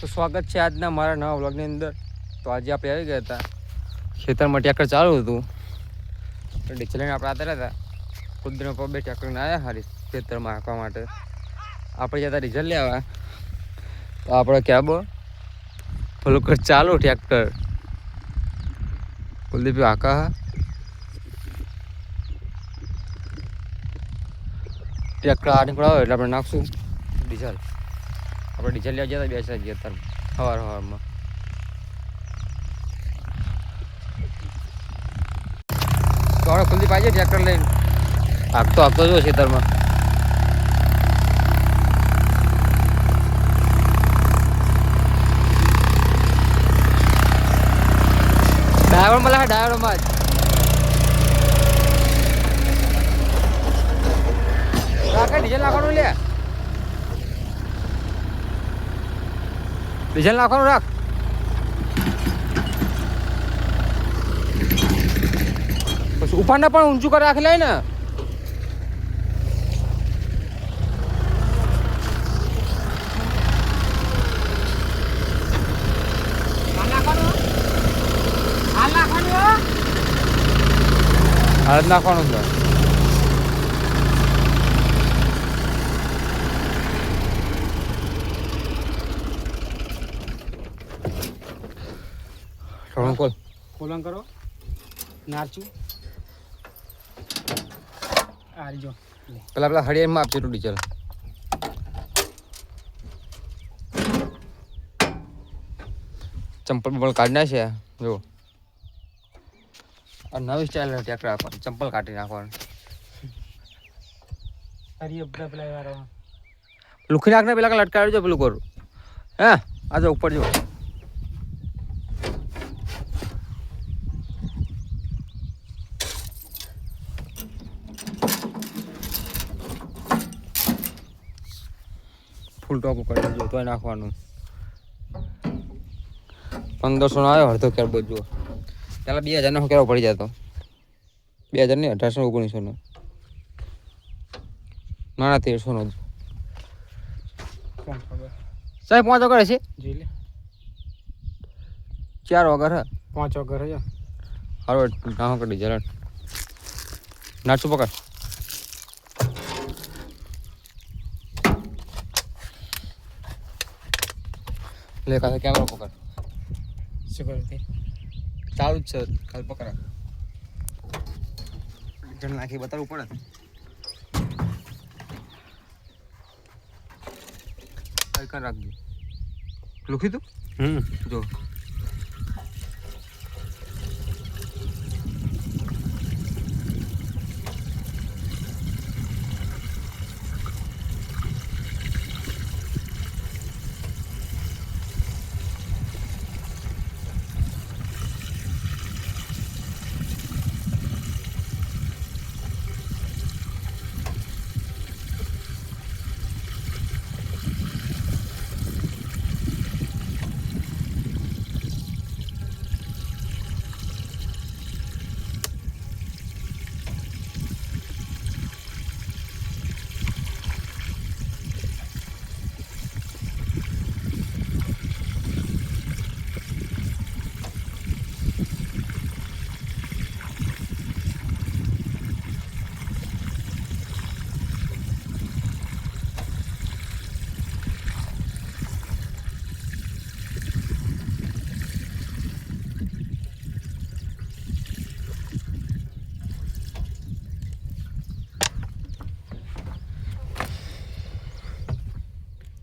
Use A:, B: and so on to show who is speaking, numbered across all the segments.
A: તો સ્વાગત છે આજના મારા નવા વ્લોગની અંદર. તો આજે આપણે આવી ગયા હતા ખેતરમાં, ટ્રેક્ટર ચાલુ હતું તો ડીઝલ લઈને આપણે આતા હતા. કુદરતનો પબ્બે ટ્રેક્ટરને આવ્યા હારી ખેતરમાં હાંકવા માટે. આપણે જતા ડીઝલ લેવા તો આપણે કેબો પેલું કર ચાલુ ટ્રેક્ટર કુલદીપ હાંકા ટ્રેક્ટર આ નીકળાવે એટલે આપણે નાખશું ડીઝલ. આપણે ડીઝલ લેવા જતા બેસા ગયા હતા સવારમાં. તો આપણે કુલદીપ આવી જાય ટ્રેક્ટર લઈને હાંકતો જો ખેતરમાં. ડ્રાઈવર મળે ડ્રાઈવરમાં જ ડીઝલ નાખવાનું લે. ડીઝલ નાખવાનું રાખ. પછી ઉપાડને પણ ઊંચું કરી રાખી લે ને. હાલ નાખવાનું છે.
B: કોલન કરો નારચું આરજો
A: પેલા હળિયામાં આપજો તું ડીઝલ. ચંપલ બંપલ કાઢી નાખ્યા જો. આ નવી સ્ટાઇલ ટ્રેક્ટર આપવાનું, ચંપલ કાઢી નાખવાનું. લુખી નાખને પેલા લટકાવી જો પેલું કરું. હે આ જો ઉપર જો. ફૂલ ટોપ કરી દેજો તો નાખવાનું. 1500 નો આવ્યો અડધો કેરબો જુઓ. પેલા 2000 નો કેરો પડી જતો. 2000 નહીં 1800 નો. ના 1300 નો. સાહેબ 5 વગર છે.
B: જોઈ લે
A: 4 વગર હે
B: 5 વગર હે.
A: હારો ના કરી જરા નાચું પકડ. લે કાલે કેમેરો પકડ.
B: શું કરું તે
A: ચાલુ જ છે કાલ પકડ. જણ નાખી બતાવવું પડે. આઈકન રાખજો. લુખી તું જો.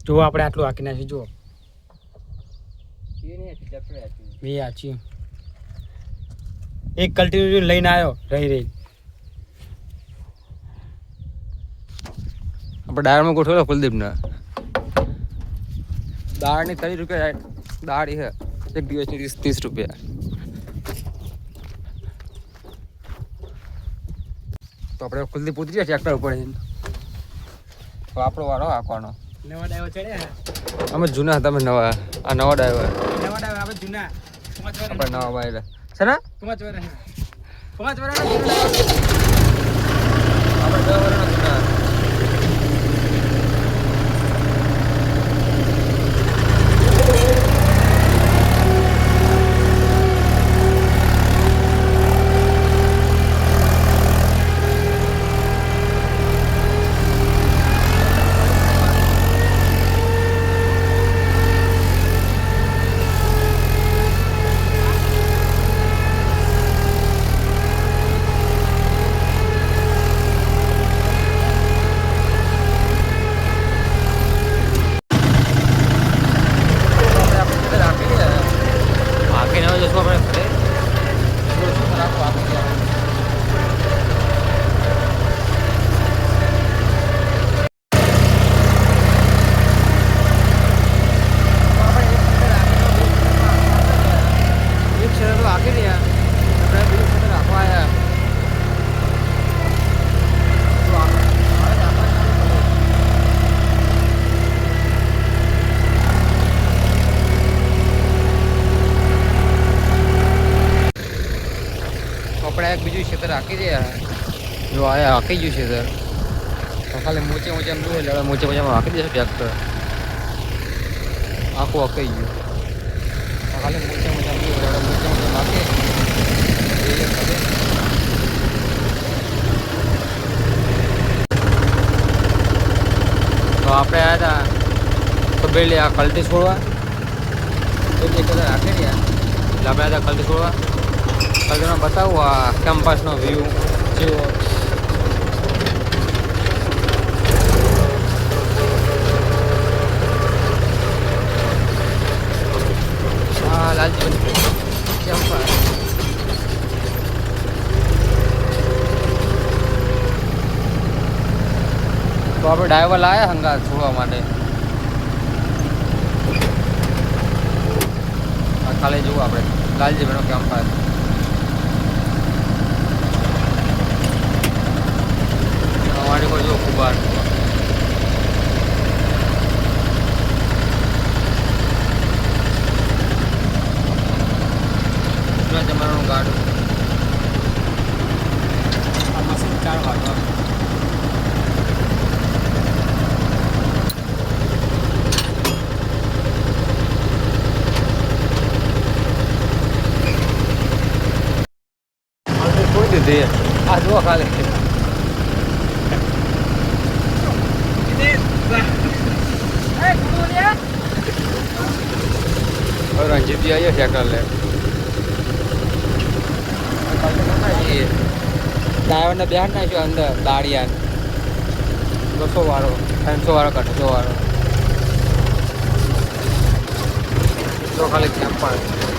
B: જો આપણે આટલું હાકી નાખી જુઓ. બે આચી એક કલ્ટિવેટર લઈને આવ્યો રહી
A: આપણે ડાયરમાં ગોઠવેલો કુલદીપને. દાળની 30 રૂપિયા દાળ છે. એક દિવસની 30 રૂપિયા. તો આપણે કુલદીપ ઉતરી જાય ટ્રેક્ટર ઉપર. તો આપણો વારો હાંકવાનો.
B: નવા ડાયવર ચડ્યા.
A: અમે જૂના હતા, અમે નવા. આ નવા ડાયવર.
B: આપણે જૂના
A: આપણે નવા વાયરા છે ને.
B: 5 વર્ષ 5 વર્ષ
A: આપણે 10 વર્ષના જૂના. ખેતર હાકી દે જો આ હાકી ગયું છે સર તો ખાલી મોચે મોચે એમ જોયું એટલે મોચે મોચામાં હાકી દેશે ટ્રેક્ટર આખું હાકી ગયું તો ખાલી મોચે મોચે એમ જોયું એટલે મોચે મોચે હાકે તો આપણે આવ્યા હતા તો બેલી આ કલટી છોડવા એટલે કલર રાખે ને એટલે આપણે આવ્યા કલટી છોડવા કલટીમાં બતાવું આ કેમ્પસનો વ્યૂ જેવો હા લાલજી કેમ્પસ તો આપણે ડ્રાઈવર લાવ્યા હંગાત છોડવા માટે ખાલી જુઓ આપણે લાલજીભાઈનો કેમ્પસ અમારી કોઈ જો ખૂબ જમાનાનું ગાડું
B: આ મશીન 4 વાગવા
A: કોઈ દીધી આ જુઓ ખાલી રંજીતજી આવીએ ટ્રેક્ટર લે ડ્રાઈવરને બેહાડ નાખ્યો અંદર દાળિયા 200 વાળો 300 વાળો 800 વાળો તો ખાલી કેમ્પ પણ